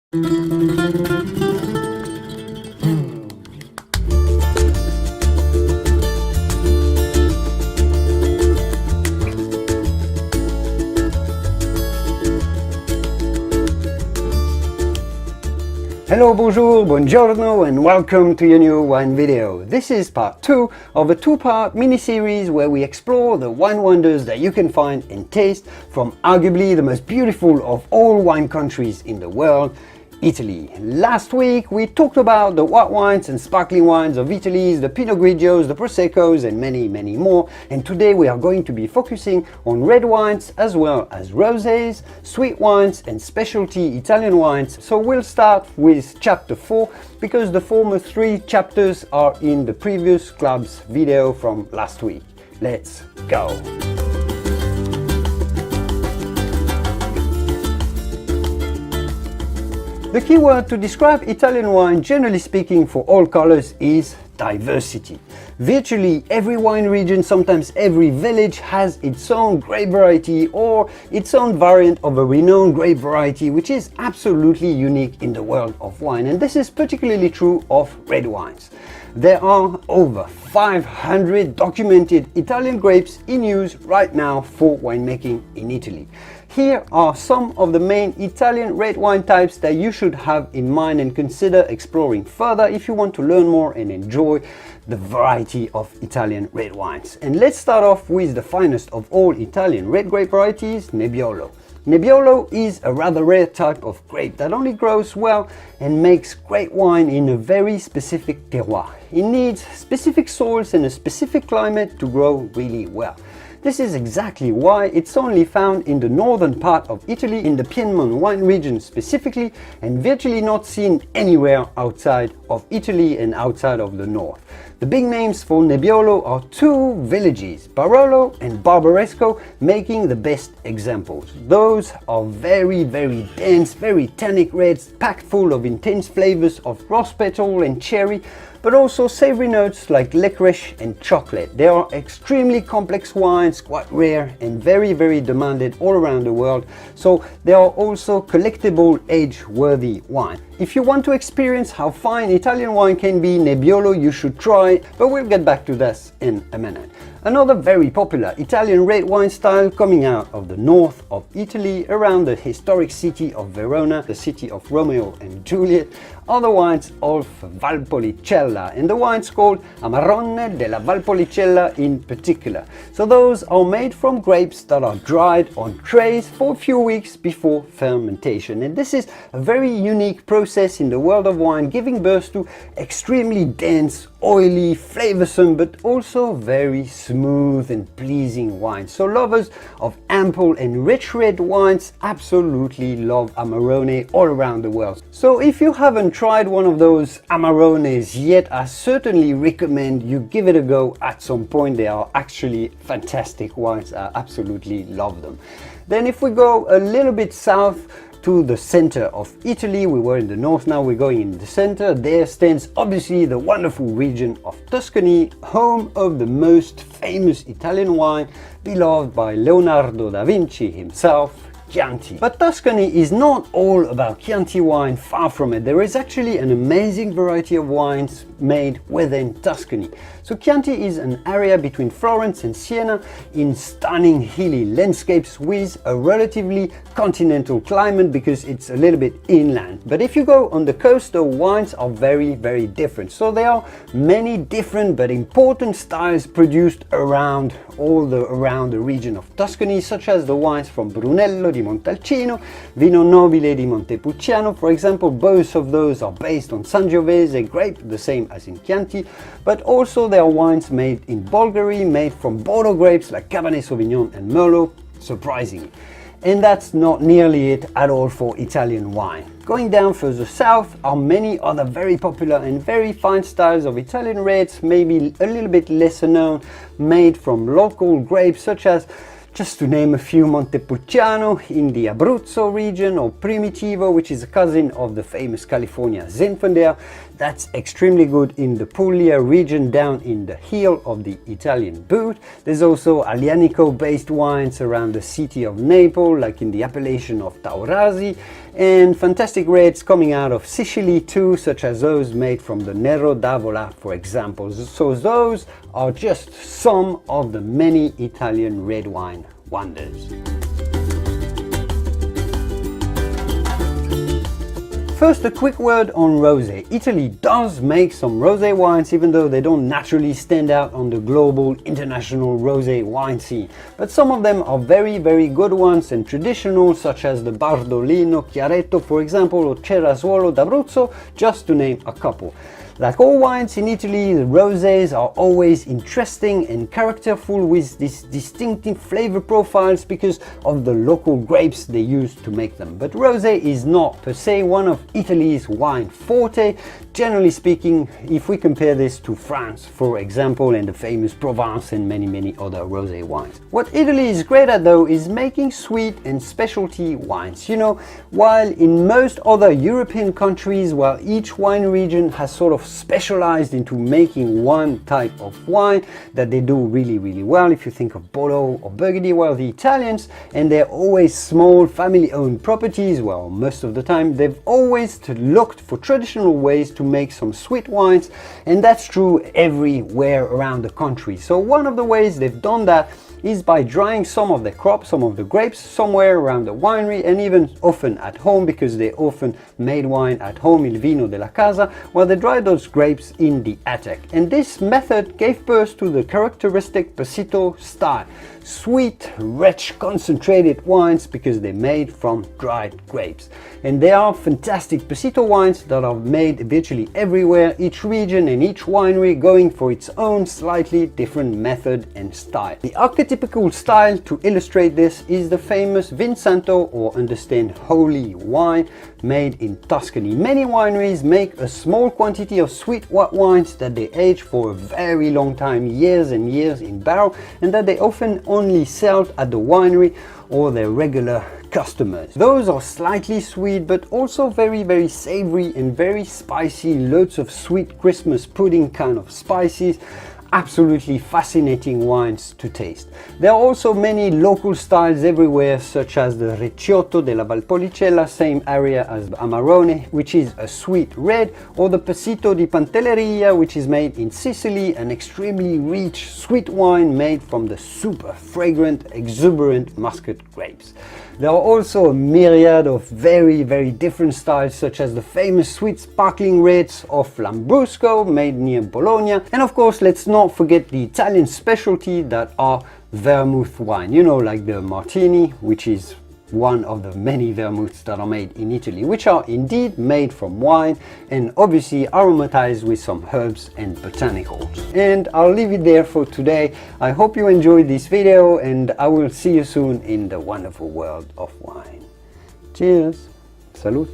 Hello, bonjour, buongiorno, and welcome to your new wine video. This is part 2 of a two-part mini-series where we explore the wine wonders that you can find and taste from arguably the most beautiful of all wine countries in the world, Italy. Last week we talked about the white wines and sparkling wines of Italy, the Pinot Grigios, the Proseccos, and many more, and today we are going to be focusing on red wines as well as rosés, sweet wines and specialty Italian wines. So we'll start with chapter 4 because the former 3 chapters are in the previous club's video from last week. Let's go! The key word to describe Italian wine, generally speaking, for all colors is diversity. Virtually every wine region, sometimes every village, has its own grape variety or its own variant of a renowned grape variety which is absolutely unique in the world of wine, and this is particularly true of red wines. There are over 500 documented Italian grapes in use right now for winemaking in Italy. Here are some of the main Italian red wine types that you should have in mind and consider exploring further if you want to learn more and enjoy the variety of Italian red wines. And let's start off with the finest of all Italian red grape varieties, Nebbiolo. Nebbiolo is a rather rare type of grape that only grows well and makes great wine in a very specific terroir. It needs specific soils and a specific climate to grow really well. This is exactly why it's only found in the northern part of Italy, in the Piedmont wine region specifically, and virtually not seen anywhere outside of Italy and outside of the north. The big names for Nebbiolo are 2 villages, Barolo and Barbaresco, making the best examples. Those are very dense, very tannic reds, packed full of intense flavors of rose petal and cherry, but also savory notes like licorice and chocolate. They are extremely complex wines, quite rare and very demanded all around the world, so they are also collectible, age-worthy wine. If you want to experience how fine Italian wine can be, Nebbiolo you should try, but we'll get back to this in a minute. Another very popular Italian red wine style coming out of the north of Italy, around the historic city of Verona, the city of Romeo and Juliet, are the wines of Valpolicella, and the wines called Amarone della Valpolicella in particular. So those are made from grapes that are dried on trays for a few weeks before fermentation, and this is a very unique process in the world of wine, giving birth to extremely dense, oily, flavorsome, but also very smooth and pleasing wines. So lovers of ample and rich red wines absolutely love Amarone all around the world. So if you haven't tried one of those Amarones yet, I certainly recommend you give it a go at some point. They are actually fantastic wines. I absolutely love them. Then if we go a little bit south to the center of Italy, we were in the north, now we're going in the center. There stands obviously the wonderful region of Tuscany, home of the most famous Italian wine, beloved by Leonardo Da Vinci himself, Chianti. But Tuscany is not all about Chianti wine, far from it. There is actually an amazing variety of wines made within Tuscany. So Chianti is an area between Florence and Siena in stunning hilly landscapes with a relatively continental climate because it's a little bit inland. But if you go on the coast, the wines are very different. So there are many different but important styles produced around the region of Tuscany, such as the wines from Brunello di Montalcino, Vino Nobile di Montepulciano, for example. Both of those are based on Sangiovese grape, the same as in Chianti, but also there are wines made in Bulgaria, made from Bordeaux grapes like Cabernet Sauvignon and Merlot, surprisingly. And that's not nearly it at all for Italian wine. Going down further south are many other very popular and very fine styles of Italian reds, maybe a little bit lesser known, made from local grapes such as, just to name a few, Montepulciano in the Abruzzo region, or Primitivo, which is a cousin of the famous California Zinfandel. That's extremely good in the Puglia region, down in the heel of the Italian boot. There's also Aglianico based wines around the city of Naples, like in the appellation of Taurasi. and fantastic reds coming out of Sicily too, such as those made from the Nero d'Avola, for example. So those are just some of the many Italian red wine wonders. First, a quick word on rosé. Italy does make some rosé wines, even though they don't naturally stand out on the global international rosé wine scene. But some of them are very, very good ones and traditional, such as the Bardolino Chiaretto, for example, or Cerasuolo d'Abruzzo, just to name a couple. Like all wines in Italy, the rosés are always interesting and characterful with these distinctive flavor profiles because of the local grapes they use to make them. But rosé is not per se one of Italy's wine forte, generally speaking, if we compare this to France, for example, and the famous Provence and many other rosé wines. What Italy is great at though is making sweet and specialty wines. You know, while in most other European countries, while each wine region has sort of specialized into making one type of wine that they do really well. If you think of Bordeaux or Burgundy, well, the Italians, and they're always small family-owned properties, well, most of the time, they've always looked for traditional ways to make some sweet wines, and that's true everywhere around the country. So one of the ways they've done that is by drying some of the crops, some of the grapes, somewhere around the winery, and even often at home, because they often made wine at home, il vino della casa, while they dried those grapes in the attic. And this method gave birth to the characteristic Pesito style. Sweet, rich, concentrated wines because they're made from dried grapes. And they are fantastic Pesito wines that are made virtually everywhere, each region and each winery going for its own slightly different method and style. The archetypical style to illustrate this is the famous Vinsanto, or understand holy wine, made in Tuscany. Many wineries make a small quantity of sweet white wines that they age for a very long time, years and years in barrel, and that they often only sell at the winery or their regular customers. Those are slightly sweet, but also very savory and very spicy, loads of sweet Christmas pudding kind of spices. Absolutely fascinating wines to taste. There are also many local styles everywhere, such as the Recioto della Valpolicella, same area as the Amarone, which is a sweet red, or the Pesito di Pantelleria, which is made in Sicily, an extremely rich sweet wine made from the super fragrant, exuberant Muscat grapes. There are also a myriad of very different styles, such as the famous sweet sparkling reds of Lambrusco, made near Bologna, and of course let's not forget the Italian specialty that are vermouth wine, you know, like the Martini, which is one of the many vermouths that are made in Italy, which are indeed made from wine and obviously aromatized with some herbs and botanicals. And I'll leave it there for today. I hope you enjoyed this video, and I will see you soon in the wonderful world of wine. Cheers! Salute!